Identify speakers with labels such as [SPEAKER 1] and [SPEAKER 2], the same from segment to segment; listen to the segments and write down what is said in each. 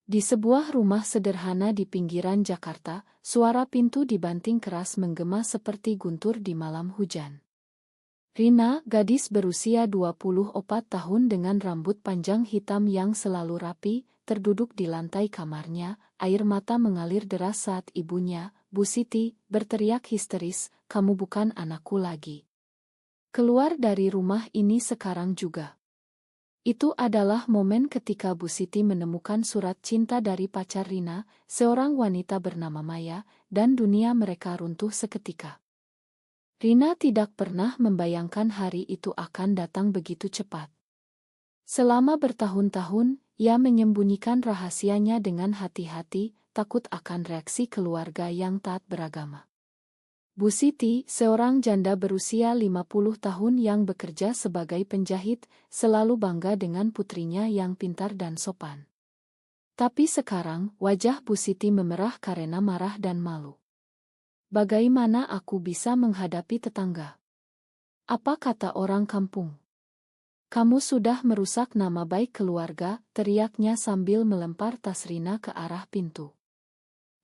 [SPEAKER 1] Di sebuah rumah sederhana di pinggiran Jakarta, suara pintu dibanting keras menggema seperti guntur di malam hujan. Rina, gadis berusia 24 tahun dengan rambut panjang hitam yang selalu rapi, terduduk di lantai kamarnya, air mata mengalir deras saat ibunya, Bu Siti, berteriak histeris, "Kamu bukan anakku lagi. Keluar dari rumah ini sekarang juga." Itu adalah momen ketika Bu Siti menemukan surat cinta dari pacar Rina, seorang wanita bernama Maya, dan dunia mereka runtuh seketika. Rina tidak pernah membayangkan hari itu akan datang begitu cepat. Selama bertahun-tahun, ia menyembunyikan rahasianya dengan hati-hati, takut akan reaksi keluarga yang taat beragama. Bu Siti, seorang janda berusia 50 tahun yang bekerja sebagai penjahit, selalu bangga dengan putrinya yang pintar dan sopan. Tapi sekarang, wajah Bu Siti memerah karena marah dan malu. "Bagaimana aku bisa menghadapi tetangga? Apa kata orang kampung? Kamu sudah merusak nama baik keluarga," teriaknya sambil melempar tas Rina ke arah pintu.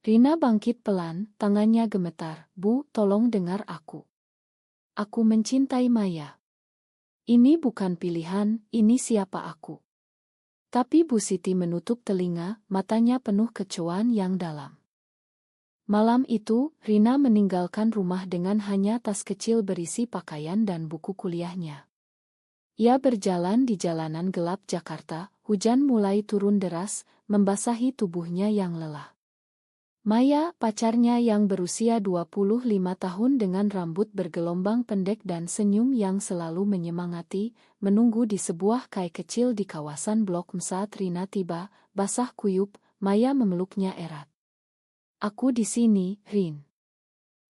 [SPEAKER 1] Rina bangkit pelan, tangannya gemetar. "Bu, tolong dengar aku. Aku mencintai Maya. Ini bukan pilihan, ini siapa aku." Tapi Bu Siti menutup telinga, matanya penuh kecuan yang dalam. Malam itu, Rina meninggalkan rumah dengan hanya tas kecil berisi pakaian dan buku kuliahnya. Ia berjalan di jalanan gelap Jakarta, hujan mulai turun deras, membasahi tubuhnya yang lelah. Maya, pacarnya yang berusia 25 tahun dengan rambut bergelombang pendek dan senyum yang selalu menyemangati, menunggu di sebuah kai kecil di kawasan Blok M saat Rina tiba, basah kuyup. Maya memeluknya erat. "Aku di sini, Rin.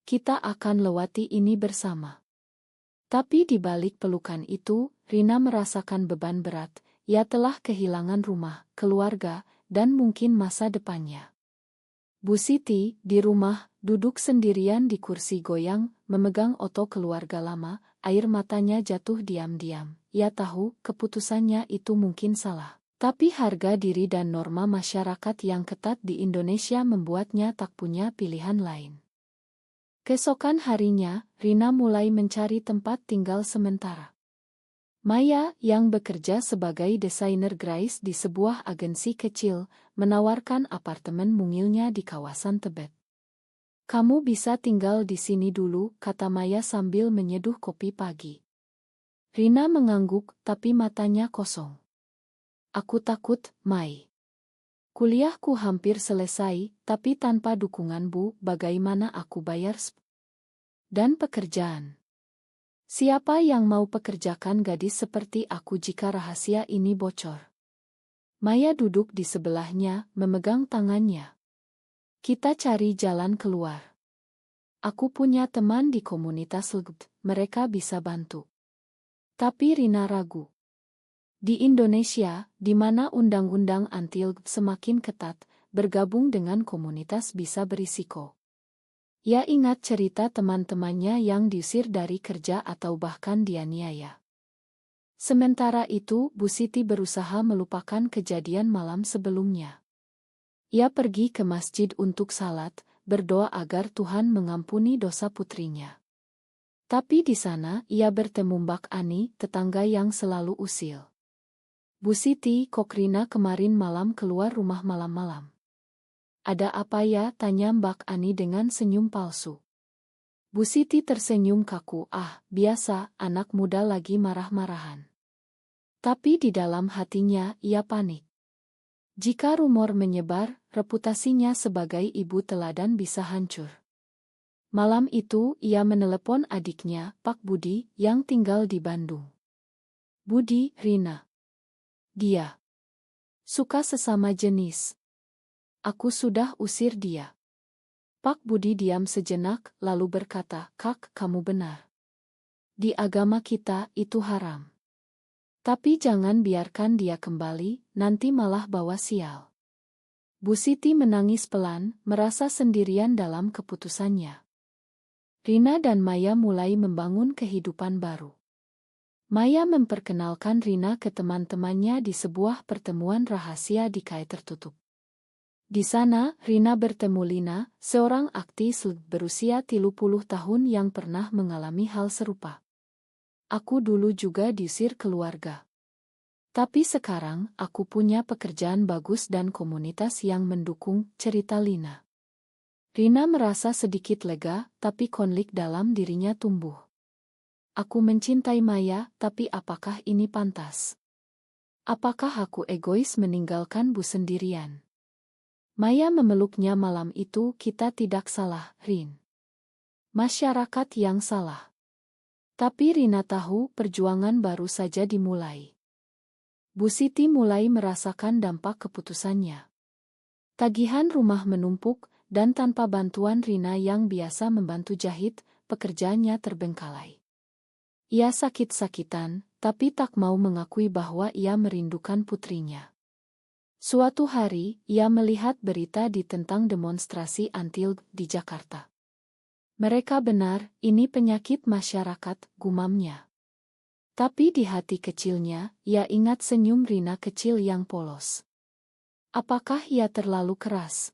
[SPEAKER 1] Kita akan lewati ini bersama." Tapi di balik pelukan itu, Rina merasakan beban berat. Ia telah kehilangan rumah, keluarga, dan mungkin masa depannya. Bu Siti, di rumah, duduk sendirian di kursi goyang, memegang oto keluarga lama, air matanya jatuh diam-diam. Ia tahu keputusannya itu mungkin salah. Tapi harga diri dan norma masyarakat yang ketat di Indonesia membuatnya tak punya pilihan lain. Keesokan harinya, Rina mulai mencari tempat tinggal sementara. Maya, yang bekerja sebagai desainer grafis di sebuah agensi kecil, menawarkan apartemen mungilnya di kawasan Tebet. "Kamu bisa tinggal di sini dulu," kata Maya sambil menyeduh kopi pagi. Rina mengangguk, tapi matanya kosong. "Aku takut, Mai. Kuliahku hampir selesai, tapi tanpa dukungan Bu, bagaimana aku bayar dan pekerjaan? Siapa yang mau pekerjakan gadis seperti aku jika rahasia ini bocor?" Maya duduk di sebelahnya, memegang tangannya. "Kita cari jalan keluar. Aku punya teman di komunitas LGBT, mereka bisa bantu." Tapi Rina ragu. Di Indonesia, di mana undang-undang anti-LGBT semakin ketat, bergabung dengan komunitas bisa berisiko. Ia ingat cerita teman-temannya yang diusir dari kerja atau bahkan dianiaya. Sementara itu, Bu Siti berusaha melupakan kejadian malam sebelumnya. Ia pergi ke masjid untuk salat, berdoa agar Tuhan mengampuni dosa putrinya. Tapi di sana, ia bertemu Mbak Ani, tetangga yang selalu usil. "Bu Siti, kok Rina kemarin malam keluar rumah malam-malam? Ada apa ya?" tanya Mbak Ani dengan senyum palsu. Bu Siti tersenyum kaku. Biasa, anak muda lagi marah-marahan." Tapi di dalam hatinya, ia panik. Jika rumor menyebar, reputasinya sebagai ibu teladan bisa hancur. Malam itu, ia menelepon adiknya, Pak Budi, yang tinggal di Bandung. "Budi, Rina. Dia suka sesama jenis. Aku sudah usir dia." Pak Budi diam sejenak, lalu berkata, "Kak, kamu benar. Di agama kita, itu haram. Tapi jangan biarkan dia kembali, nanti malah bawa sial." Bu Siti menangis pelan, merasa sendirian dalam keputusannya. Rina dan Maya mulai membangun kehidupan baru. Maya memperkenalkan Rina ke teman-temannya di sebuah pertemuan rahasia di kai tertutup. Di sana, Rina bertemu Lina, seorang aktris berusia 30 tahun yang pernah mengalami hal serupa. Aku dulu juga diusir keluarga. Tapi sekarang, aku punya pekerjaan bagus dan komunitas yang mendukung, cerita Lina. Rina merasa sedikit lega, tapi konflik dalam dirinya tumbuh. Aku mencintai Maya, tapi apakah ini pantas? Apakah aku egois meninggalkan Bu sendirian? Maya memeluknya malam itu. Kita tidak salah, Rin. Masyarakat yang salah. Tapi Rina tahu perjuangan baru saja dimulai. Bu Siti mulai merasakan dampak keputusannya. Tagihan rumah menumpuk, dan tanpa bantuan Rina yang biasa membantu jahit, pekerjaannya terbengkalai. Ia sakit-sakitan, tapi tak mau mengakui bahwa ia merindukan putrinya. Suatu hari, ia melihat berita tentang demonstrasi anti di Jakarta. Mereka benar, ini penyakit masyarakat, gumamnya. Tapi di hati kecilnya, ia ingat senyum Rina kecil yang polos. Apakah ia terlalu keras?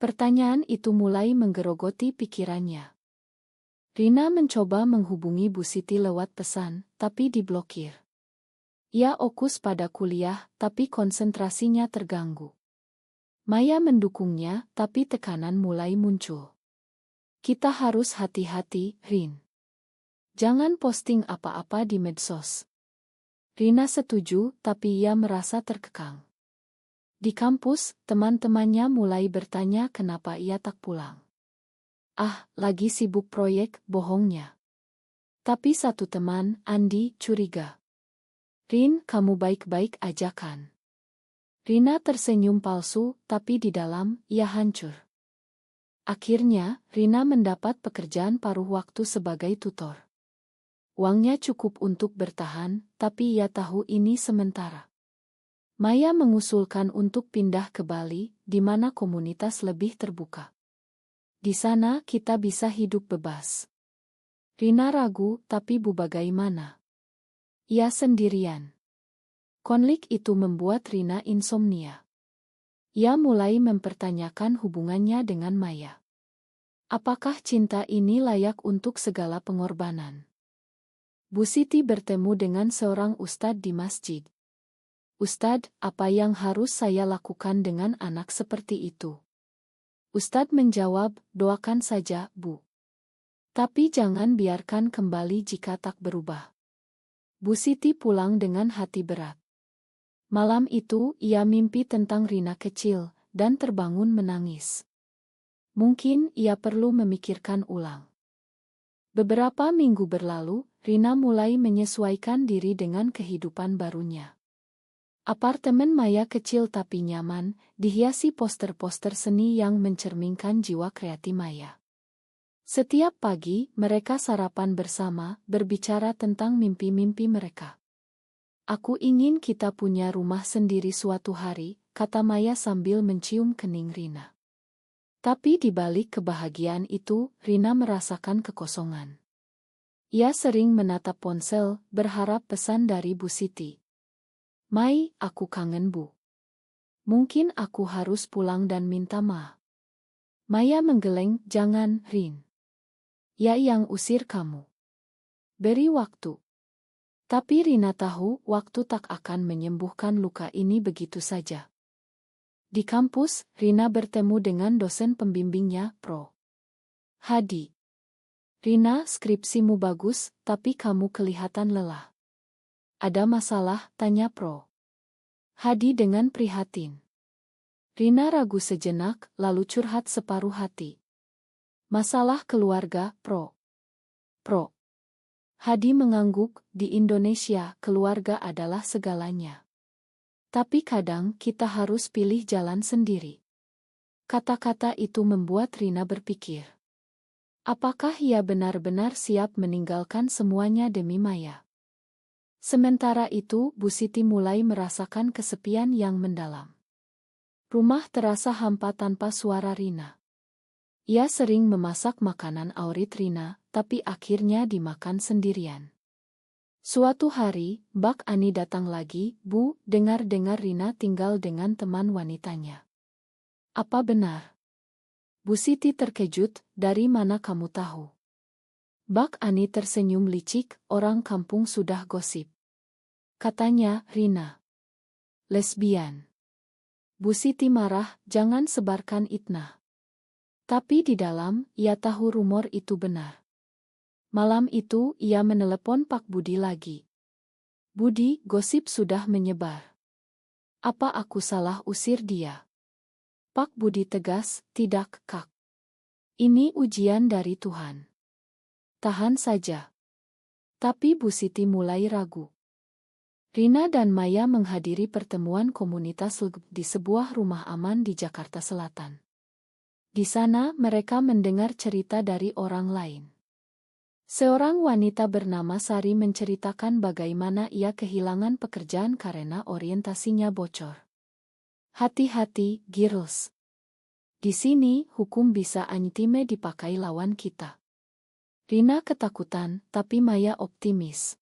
[SPEAKER 1] Pertanyaan itu mulai menggerogoti pikirannya. Rina mencoba menghubungi Bu Siti lewat pesan, tapi diblokir. Ia fokus pada kuliah, tapi konsentrasinya terganggu. Maya mendukungnya, tapi tekanan mulai muncul. Kita harus hati-hati, Rin. Jangan posting apa-apa di medsos. Rina setuju, tapi ia merasa terkekang. Di kampus, teman-temannya mulai bertanya kenapa ia tak pulang. Ah, lagi sibuk proyek, bohongnya. Tapi satu teman, Andi, curiga. Rin, kamu baik-baik aja kan? Rina tersenyum palsu, tapi di dalam, ia hancur. Akhirnya, Rina mendapat pekerjaan paruh waktu sebagai tutor. Uangnya cukup untuk bertahan, tapi ia tahu ini sementara. Maya mengusulkan untuk pindah ke Bali, di mana komunitas lebih terbuka. Di sana kita bisa hidup bebas. Rina ragu, tapi Bu bagaimana? Ia sendirian. Konflik itu membuat Rina insomnia. Ia mulai mempertanyakan hubungannya dengan Maya. Apakah cinta ini layak untuk segala pengorbanan? Bu Siti bertemu dengan seorang ustadz di masjid. Ustadz, apa yang harus saya lakukan dengan anak seperti itu? Ustadz menjawab, doakan saja, Bu. Tapi jangan biarkan kembali jika tak berubah. Bu Siti pulang dengan hati berat. Malam itu, ia mimpi tentang Rina kecil, dan terbangun menangis. Mungkin ia perlu memikirkan ulang. Beberapa minggu berlalu, Rina mulai menyesuaikan diri dengan kehidupan barunya. Apartemen Maya kecil tapi nyaman, dihiasi poster-poster seni yang mencerminkan jiwa kreatif Maya. Setiap pagi, mereka sarapan bersama, berbicara tentang mimpi-mimpi mereka. Aku ingin kita punya rumah sendiri suatu hari, kata Maya sambil mencium kening Rina. Tapi di balik kebahagiaan itu, Rina merasakan kekosongan. Ia sering menatap ponsel, berharap pesan dari Bu Siti. Mai, aku kangen Bu. Mungkin aku harus pulang dan minta maaf. Maya menggeleng, jangan, Rin. Ya yang usir kamu. Beri waktu. Tapi Rina tahu waktu tak akan menyembuhkan luka ini begitu saja. Di kampus, Rina bertemu dengan dosen pembimbingnya, Pro. Hadi. Rina, skripsimu bagus, tapi kamu kelihatan lelah. Ada masalah, tanya Pro. Hadi dengan prihatin. Rina ragu sejenak, lalu curhat separuh hati. Masalah keluarga, Pro. Pro. Hadi mengangguk, di Indonesia, keluarga adalah segalanya. Tapi kadang kita harus pilih jalan sendiri. Kata-kata itu membuat Rina berpikir. Apakah ia benar-benar siap meninggalkan semuanya demi Maya? Sementara itu, Bu Siti mulai merasakan kesepian yang mendalam. Rumah terasa hampa tanpa suara Rina. Ia sering memasak makanan favorit Rina, tapi akhirnya dimakan sendirian. Suatu hari, Mbak Ani datang lagi, Bu, dengar-dengar Rina tinggal dengan teman wanitanya. Apa benar? Bu Siti terkejut, dari mana kamu tahu? Bak Ani tersenyum licik, orang kampung sudah gosip. Katanya, Rina lesbian. Bu Siti marah, jangan sebarkan itnah. Tapi di dalam, ia tahu rumor itu benar. Malam itu, ia menelepon Pak Budi lagi. Budi, gosip sudah menyebar. Apa aku salah usir dia? Pak Budi tegas, tidak, Kak. Ini ujian dari Tuhan. Tahan saja. Tapi Bu Siti mulai ragu. Rina dan Maya menghadiri pertemuan komunitas LGBT di sebuah rumah aman di Jakarta Selatan. Di sana mereka mendengar cerita dari orang lain. Seorang wanita bernama Sari menceritakan bagaimana ia kehilangan pekerjaan karena orientasinya bocor. Hati-hati, girls. Di sini, hukum bisa anytime dipakai lawan kita. Rina ketakutan, tapi Maya optimis.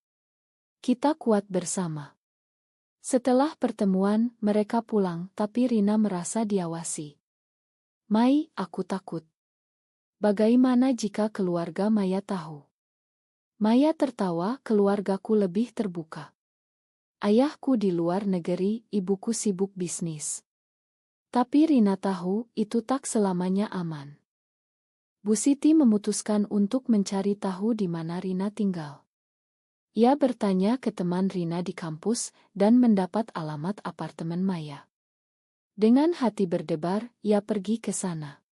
[SPEAKER 1] Kita kuat bersama. Setelah pertemuan, mereka pulang, tapi Rina merasa diawasi. Mai, aku takut. Bagaimana jika keluarga Maya tahu? Maya tertawa, keluargaku lebih terbuka. Ayahku di luar negeri, ibuku sibuk bisnis. Tapi Rina tahu, itu tak selamanya aman. Bu Siti memutuskan untuk mencari tahu di mana Rina tinggal. Ia bertanya ke teman Rina di kampus dan mendapat alamat apartemen Maya. Dengan hati berdebar, ia pergi ke sana.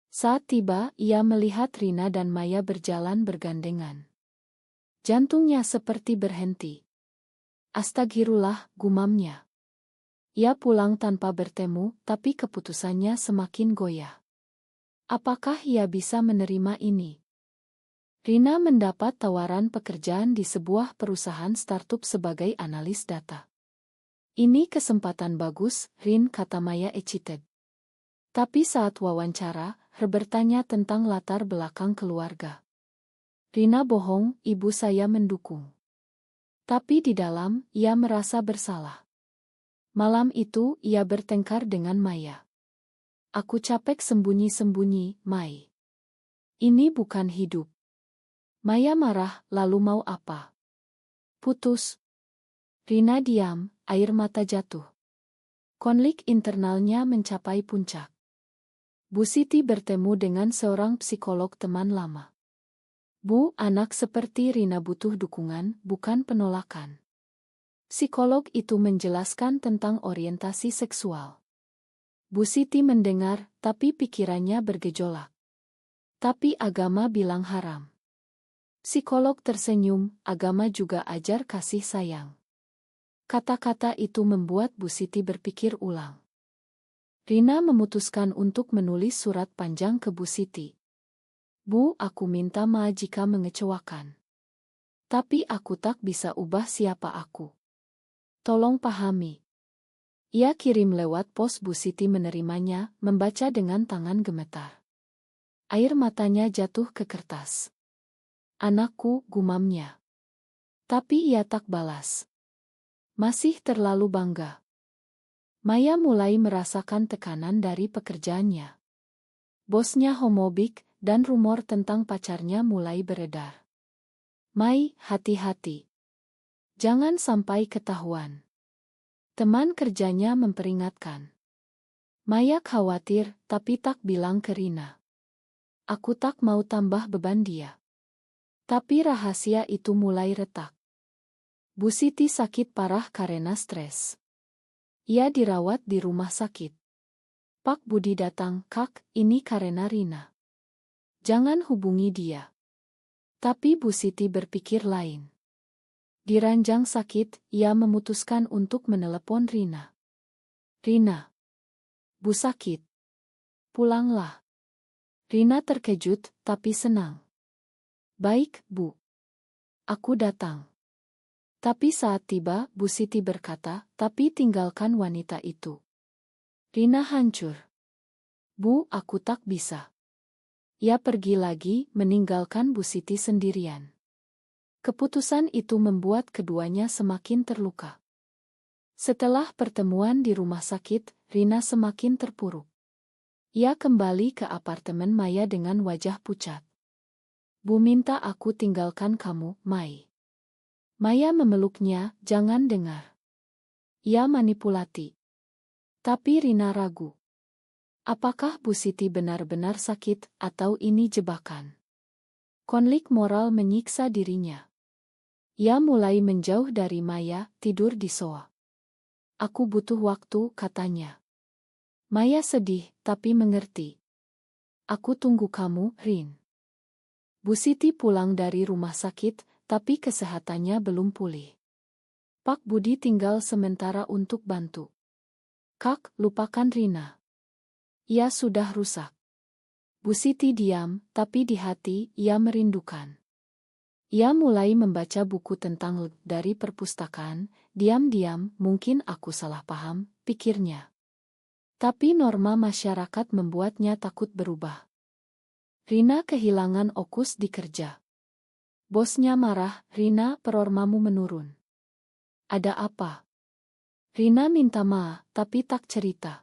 [SPEAKER 1] Saat tiba, ia melihat Rina dan Maya berjalan bergandengan. Jantungnya seperti berhenti. Astagfirullah, gumamnya. Ia pulang tanpa bertemu, tapi keputusannya semakin goyah. Apakah ia bisa menerima ini? Rina mendapat tawaran pekerjaan di sebuah perusahaan startup sebagai analis data. Ini kesempatan bagus, Rin, kata Maya excited. Tapi saat wawancara, bertanya tentang latar belakang keluarga. Rina bohong, ibu saya mendukung. Tapi di dalam, ia merasa bersalah. Malam itu, ia bertengkar dengan Maya. Aku capek sembunyi-sembunyi, Mai. Ini bukan hidup. Maya marah, lalu mau apa? Putus. Rina diam, air mata jatuh. Konflik internalnya mencapai puncak. Bu Siti bertemu dengan seorang psikolog teman lama. Bu, anak seperti Rina butuh dukungan, bukan penolakan. Psikolog itu menjelaskan tentang orientasi seksual. Bu Siti mendengar, tapi pikirannya bergejolak. Tapi agama bilang haram. Psikolog tersenyum, agama juga ajar kasih sayang. Kata-kata itu membuat Bu Siti berpikir ulang. Rina memutuskan untuk menulis surat panjang ke Bu Siti. Bu, aku minta maaf jika mengecewakan. Tapi aku tak bisa ubah siapa aku. Tolong pahami. Ia kirim lewat pos. Bu Siti menerimanya, membaca dengan tangan gemetar. Air matanya jatuh ke kertas. Anakku, gumamnya. Tapi ia tak balas. Masih terlalu bangga. Maya mulai merasakan tekanan dari pekerjaannya. Bosnya homofobik, dan rumor tentang pacarnya mulai beredar. Mai, hati-hati. Jangan sampai ketahuan. Teman kerjanya memperingatkan. Maya khawatir, tapi tak bilang ke Rina. Aku tak mau tambah beban dia. Tapi rahasia itu mulai retak. Bu Siti sakit parah karena stres. Ia dirawat di rumah sakit. Pak Budi datang, Kak, ini karena Rina. Jangan hubungi dia. Tapi Bu Siti berpikir lain. Di ranjang sakit, ia memutuskan untuk menelepon Rina. Rina. Bu sakit. Pulanglah. Rina terkejut, tapi senang. Baik, Bu. Aku datang. Tapi saat tiba, Bu Siti berkata, tapi tinggalkan wanita itu. Rina hancur. Bu, aku tak bisa. Ia pergi lagi, meninggalkan Bu Siti sendirian. Keputusan itu membuat keduanya semakin terluka. Setelah pertemuan di rumah sakit, Rina semakin terpuruk. Ia kembali ke apartemen Maya dengan wajah pucat. Bu minta aku tinggalkan kamu, Mai. Maya memeluknya, jangan dengar. Ia manipulati. Tapi Rina ragu. Apakah Bu Siti benar-benar sakit atau ini jebakan? Konflik moral menyiksa dirinya. Ia mulai menjauh dari Maya, tidur di sofa. Aku butuh waktu, katanya. Maya sedih, tapi mengerti. Aku tunggu kamu, Rin. Bu Siti pulang dari rumah sakit, tapi kesehatannya belum pulih. Pak Budi tinggal sementara untuk bantu. Kak, lupakan Rina. Ia sudah rusak. Bu Siti diam, tapi di hati ia merindukan. Ia mulai membaca buku tentang dari perpustakaan. Diam-diam, mungkin aku salah paham, pikirnya. Tapi norma masyarakat membuatnya takut berubah. Rina kehilangan fokus di kerja. Bosnya marah, Rina, performamu menurun. Ada apa? Rina minta maaf, tapi tak cerita.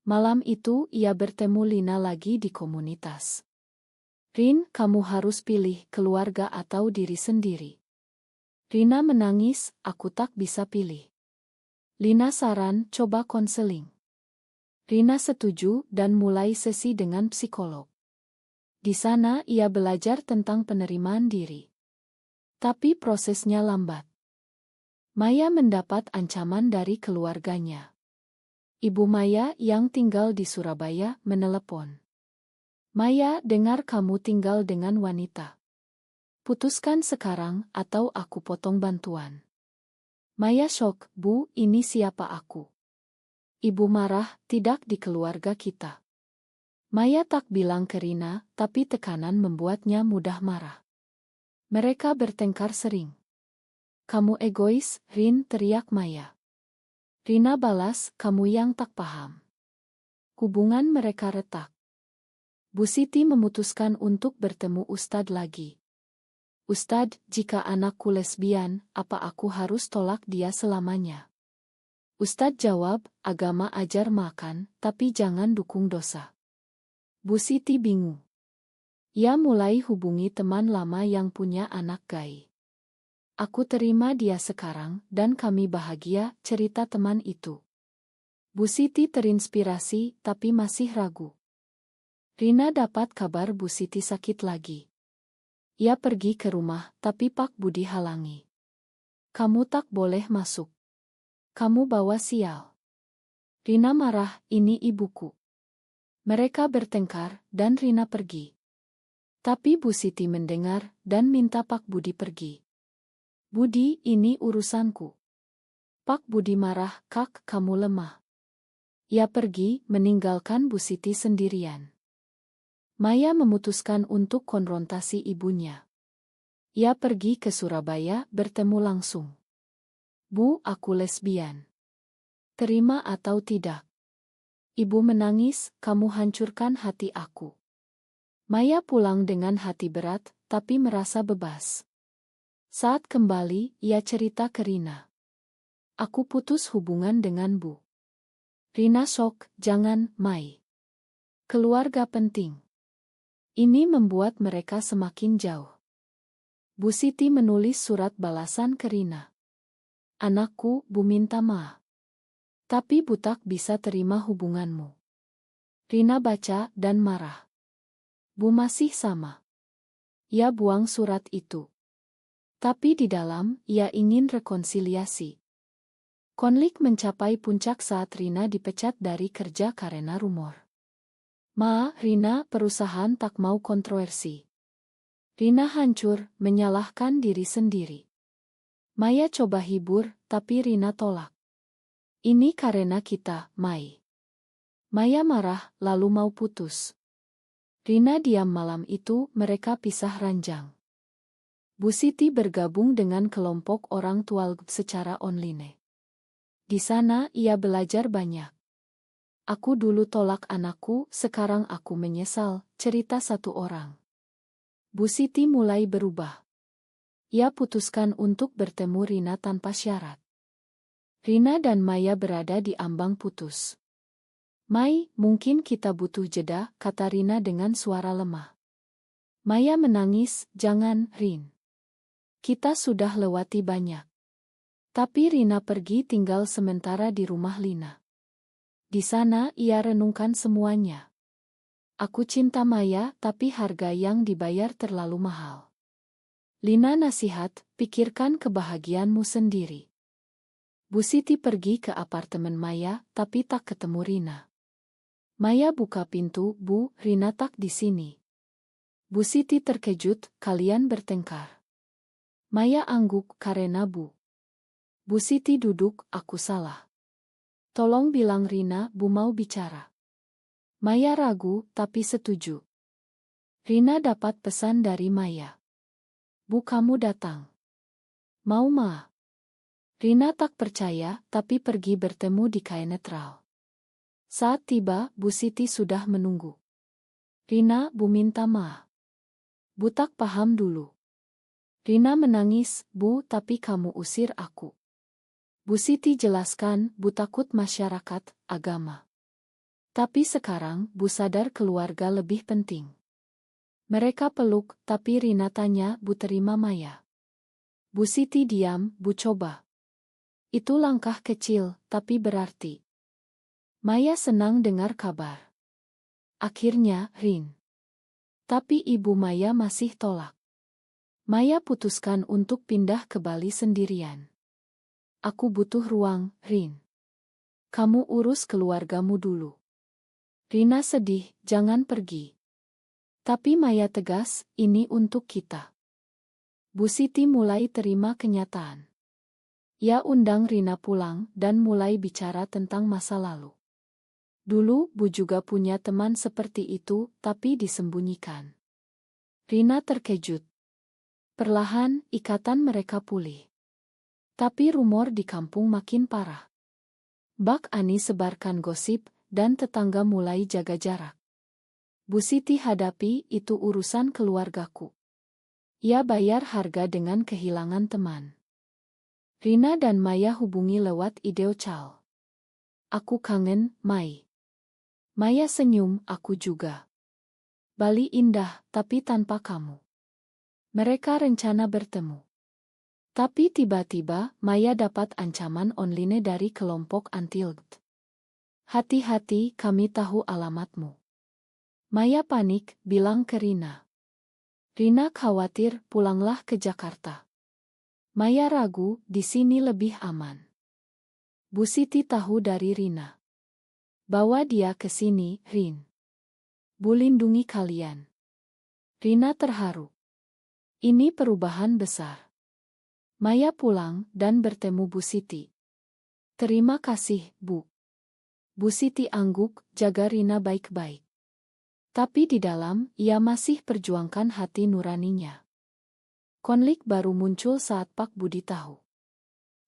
[SPEAKER 1] Malam itu ia bertemu Lina lagi di komunitas. Rin, kamu harus pilih keluarga atau diri sendiri. Rina menangis, aku tak bisa pilih. Lina saran, coba konseling. Rina setuju dan mulai sesi dengan psikolog. Di sana ia belajar tentang penerimaan diri. Tapi prosesnya lambat. Maya mendapat ancaman dari keluarganya. Ibu Maya yang tinggal di Surabaya menelepon. Maya, dengar kamu tinggal dengan wanita. Putuskan sekarang atau aku potong bantuan. Maya shock, Bu, ini siapa aku? Ibu marah, tidak di keluarga kita. Maya tak bilang ke Rina, tapi tekanan membuatnya mudah marah. Mereka bertengkar sering. Kamu egois, Rin, teriak Maya. Rina balas, kamu yang tak paham. Hubungan mereka retak. Bu Siti memutuskan untuk bertemu Ustadz lagi. Ustadz, jika anakku lesbian, apa aku harus tolak dia selamanya? Ustadz jawab, agama ajar makan, tapi jangan dukung dosa. Bu Siti bingung. Ia mulai hubungi teman lama yang punya anak gay. Aku terima dia sekarang, dan kami bahagia, cerita teman itu. Bu Siti terinspirasi, tapi masih ragu. Rina dapat kabar Bu Siti sakit lagi. Ia pergi ke rumah, tapi Pak Budi halangi. Kamu tak boleh masuk. Kamu bawa sial. Rina marah, ini ibuku. Mereka bertengkar, dan Rina pergi. Tapi Bu Siti mendengar, dan minta Pak Budi pergi. Budi, ini urusanku. Pak Budi marah, Kak, kamu lemah. Ia pergi, meninggalkan Bu Siti sendirian. Maya memutuskan untuk konfrontasi ibunya. Ia pergi ke Surabaya, bertemu langsung. Bu, aku lesbian. Terima atau tidak? Ibu menangis, kamu hancurkan hati aku. Maya pulang dengan hati berat, tapi merasa bebas. Saat kembali, ia cerita ke Rina. Aku putus hubungan dengan Bu. Rina shock, jangan, Mai. Keluarga penting. Ini membuat mereka semakin jauh. Bu Siti menulis surat balasan ke Rina. Anakku, Bu minta maaf. Tapi Bu tak bisa terima hubunganmu. Rina baca dan marah. Bu masih sama. Ia buang surat itu. Tapi di dalam, ia ingin rekonsiliasi. Konflik mencapai puncak saat Rina dipecat dari kerja karena rumor. Rina, perusahaan tak mau kontroversi. Rina hancur, menyalahkan diri sendiri. Maya coba hibur, tapi Rina tolak. Ini karena kita, Mai. Maya marah, lalu mau putus. Rina diam malam itu, mereka pisah ranjang. Bu Siti bergabung dengan kelompok orang tua secara online. Di sana, ia belajar banyak. Aku dulu tolak anakku, sekarang aku menyesal, cerita satu orang. Bu Siti mulai berubah. Ia putuskan untuk bertemu Rina tanpa syarat. Rina dan Maya berada di ambang putus. Mai, mungkin kita butuh jeda, kata Rina dengan suara lemah. Maya menangis, jangan, Rin. Kita sudah lewati banyak. Tapi Rina pergi tinggal sementara di rumah Lina. Di sana ia renungkan semuanya. Aku cinta Maya, tapi harga yang dibayar terlalu mahal. Lina nasihat, pikirkan kebahagiaanmu sendiri. Bu Siti pergi ke apartemen Maya, tapi tak ketemu Rina. Maya buka pintu, Bu, Rina tak di sini. Bu Siti terkejut, kalian bertengkar. Maya angguk, karena Bu Siti duduk, aku salah. Tolong bilang Rina, Bu mau bicara. Maya ragu, tapi setuju. Rina dapat pesan dari Maya. Bu kamu datang. Mau Ma? Rina tak percaya, tapi pergi bertemu di kain netral. Saat tiba, Bu Siti sudah menunggu. Rina, Bu minta Ma. Bu tak paham dulu. Rina menangis, Bu tapi kamu usir aku. Bu Siti jelaskan, Bu takut masyarakat, agama. Tapi sekarang, Bu sadar keluarga lebih penting. Mereka peluk, tapi Rina tanya, Bu terima Maya. Bu Siti diam, Bu coba. Itu langkah kecil, tapi berarti. Maya senang dengar kabar. Akhirnya, Rin. Tapi ibu Maya masih tolak. Maya putuskan untuk pindah ke Bali sendirian. Aku butuh ruang, Rin. Kamu urus keluargamu dulu. Rina sedih, jangan pergi. Tapi Maya tegas, ini untuk kita. Bu Siti mulai terima kenyataan. Ia undang Rina pulang dan mulai bicara tentang masa lalu. Dulu Bu juga punya teman seperti itu, tapi disembunyikan. Rina terkejut. Perlahan, ikatan mereka pulih. Tapi rumor di kampung makin parah. Bak Ani sebarkan gosip, dan tetangga mulai jaga jarak. Bu Siti hadapi, itu urusan keluargaku. Ia bayar harga dengan kehilangan teman. Rina dan Maya hubungi lewat video call. Aku kangen, Mai. Maya senyum, aku juga. Bali indah, tapi tanpa kamu. Mereka rencana bertemu. Tapi tiba-tiba, Maya dapat ancaman online dari kelompok anti-LGBT. Hati-hati, kami tahu alamatmu. Maya panik, bilang ke Rina. Rina khawatir, pulanglah ke Jakarta. Maya ragu, di sini lebih aman. Bu Siti tahu dari Rina. Bawa dia ke sini, Rin. Bu lindungi kalian. Rina terharu. Ini perubahan besar. Maya pulang dan bertemu Bu Siti. Terima kasih, Bu. Bu Siti angguk, jaga Rina baik-baik. Tapi di dalam, ia masih perjuangkan hati nuraninya. Konflik baru muncul saat Pak Budi tahu.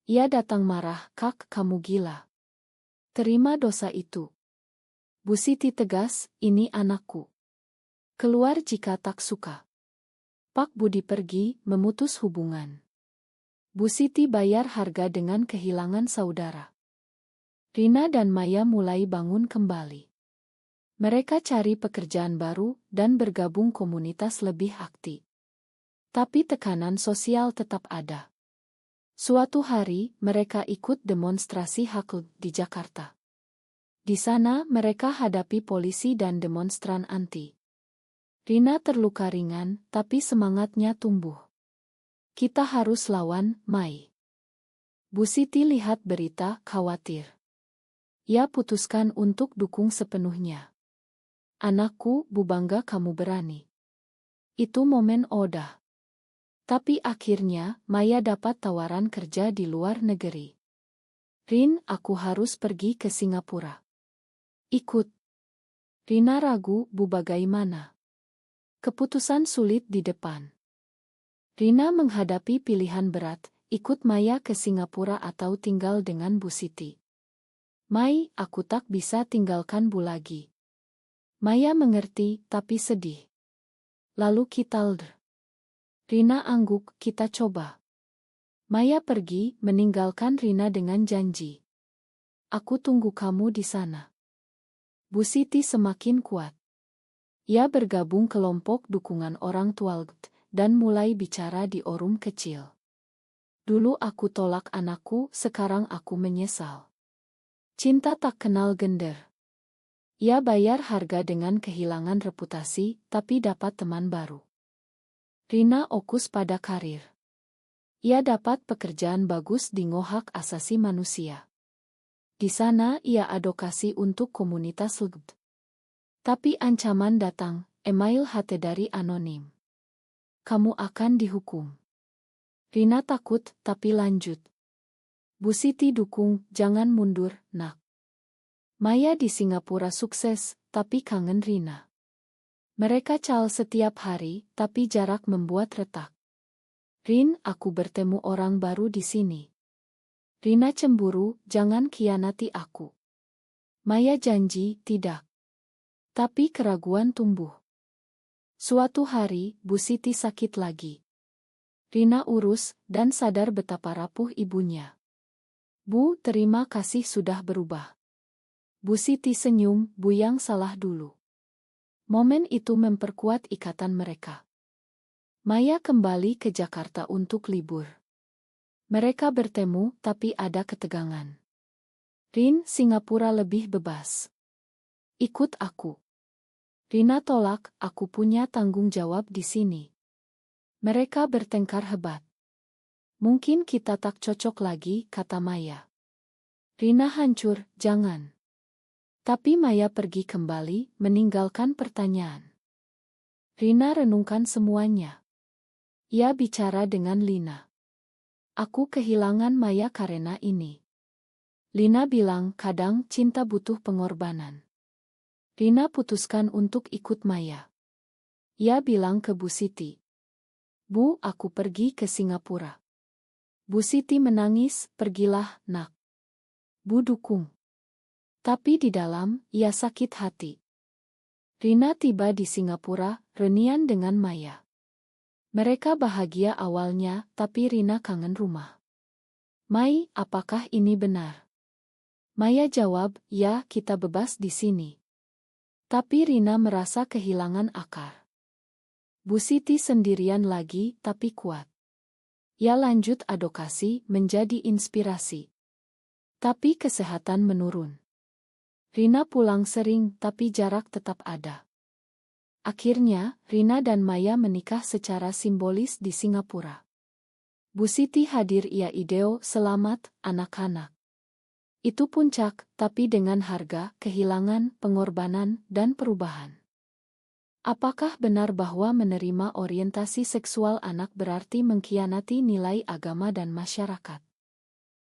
[SPEAKER 1] Ia datang marah, Kak, kamu gila. Terima dosa itu. Bu Siti tegas, ini anakku. Keluar jika tak suka. Pak Budi pergi, memutus hubungan. Bu Siti bayar harga dengan kehilangan saudara. Rina dan Maya mulai bangun kembali. Mereka cari pekerjaan baru dan bergabung komunitas lebih aktif. Tapi tekanan sosial tetap ada. Suatu hari, mereka ikut demonstrasi hak di Jakarta. Di sana, mereka hadapi polisi dan demonstran anti. Rina terluka ringan, tapi semangatnya tumbuh. Kita harus lawan, Mai. Bu Siti lihat berita, khawatir. Ia putuskan untuk dukung sepenuhnya. Anakku, Bu bangga kamu berani. Itu momen Oda. Tapi akhirnya, Maya dapat tawaran kerja di luar negeri. Rin, aku harus pergi ke Singapura. Ikut. Rina ragu, Bu bagaimana? Keputusan sulit di depan. Rina menghadapi pilihan berat, ikut Maya ke Singapura atau tinggal dengan Bu Siti. Mai, aku tak bisa tinggalkan Bu lagi. Maya mengerti, tapi sedih. Lalu kita Rina angguk, kita coba. Maya pergi, meninggalkan Rina dengan janji. Aku tunggu kamu di sana. Bu Siti semakin kuat. Ia bergabung kelompok dukungan orang tua dan mulai bicara di forum kecil. Dulu aku tolak anakku, sekarang aku menyesal. Cinta tak kenal gender. Ia bayar harga dengan kehilangan reputasi, tapi dapat teman baru. Rina fokus pada karir. Ia dapat pekerjaan bagus di Hak Asasi Manusia. Di sana ia advokasi untuk komunitas LGBT. Tapi ancaman datang, email HT dari anonim. Kamu akan dihukum. Rina takut, tapi lanjut. Bu Siti dukung, jangan mundur, nak. Maya di Singapura sukses, tapi kangen Rina. Mereka cal setiap hari, tapi jarak membuat retak. Rin, aku bertemu orang baru di sini. Rina cemburu, jangan khianati aku. Maya janji, tidak. Tapi keraguan tumbuh. Suatu hari, Bu Siti sakit lagi. Rina urus, dan sadar betapa rapuh ibunya. Bu, terima kasih sudah berubah. Bu Siti senyum, Bu yang salah dulu. Momen itu memperkuat ikatan mereka. Maya kembali ke Jakarta untuk libur. Mereka bertemu, tapi ada ketegangan. Rin, Singapura lebih bebas. Ikut aku. Rina tolak, aku punya tanggung jawab di sini. Mereka bertengkar hebat. Mungkin kita tak cocok lagi, kata Maya. Rina hancur, jangan. Tapi Maya pergi kembali, meninggalkan pertanyaan. Rina renungkan semuanya. Ia bicara dengan Lina. Aku kehilangan Maya karena ini. Lina bilang kadang cinta butuh pengorbanan. Rina putuskan untuk ikut Maya. Ia bilang ke Bu Siti. Bu, aku pergi ke Singapura. Bu Siti menangis, pergilah, nak. Bu dukung. Tapi di dalam, ia sakit hati. Rina tiba di Singapura, reunian dengan Maya. Mereka bahagia awalnya, tapi Rina kangen rumah. Mai, apakah ini benar? Maya jawab, ya, kita bebas di sini. Tapi Rina merasa kehilangan akar. Bu Siti sendirian lagi, tapi kuat. Ia lanjut advokasi, menjadi inspirasi. Tapi kesehatan menurun. Rina pulang sering, tapi jarak tetap ada. Akhirnya, Rina dan Maya menikah secara simbolis di Singapura. Bu Siti hadir, ia ideo, selamat, anak-anak. Itu puncak, tapi dengan harga, kehilangan, pengorbanan, dan perubahan. Apakah benar bahwa menerima orientasi seksual anak berarti mengkhianati nilai agama dan masyarakat?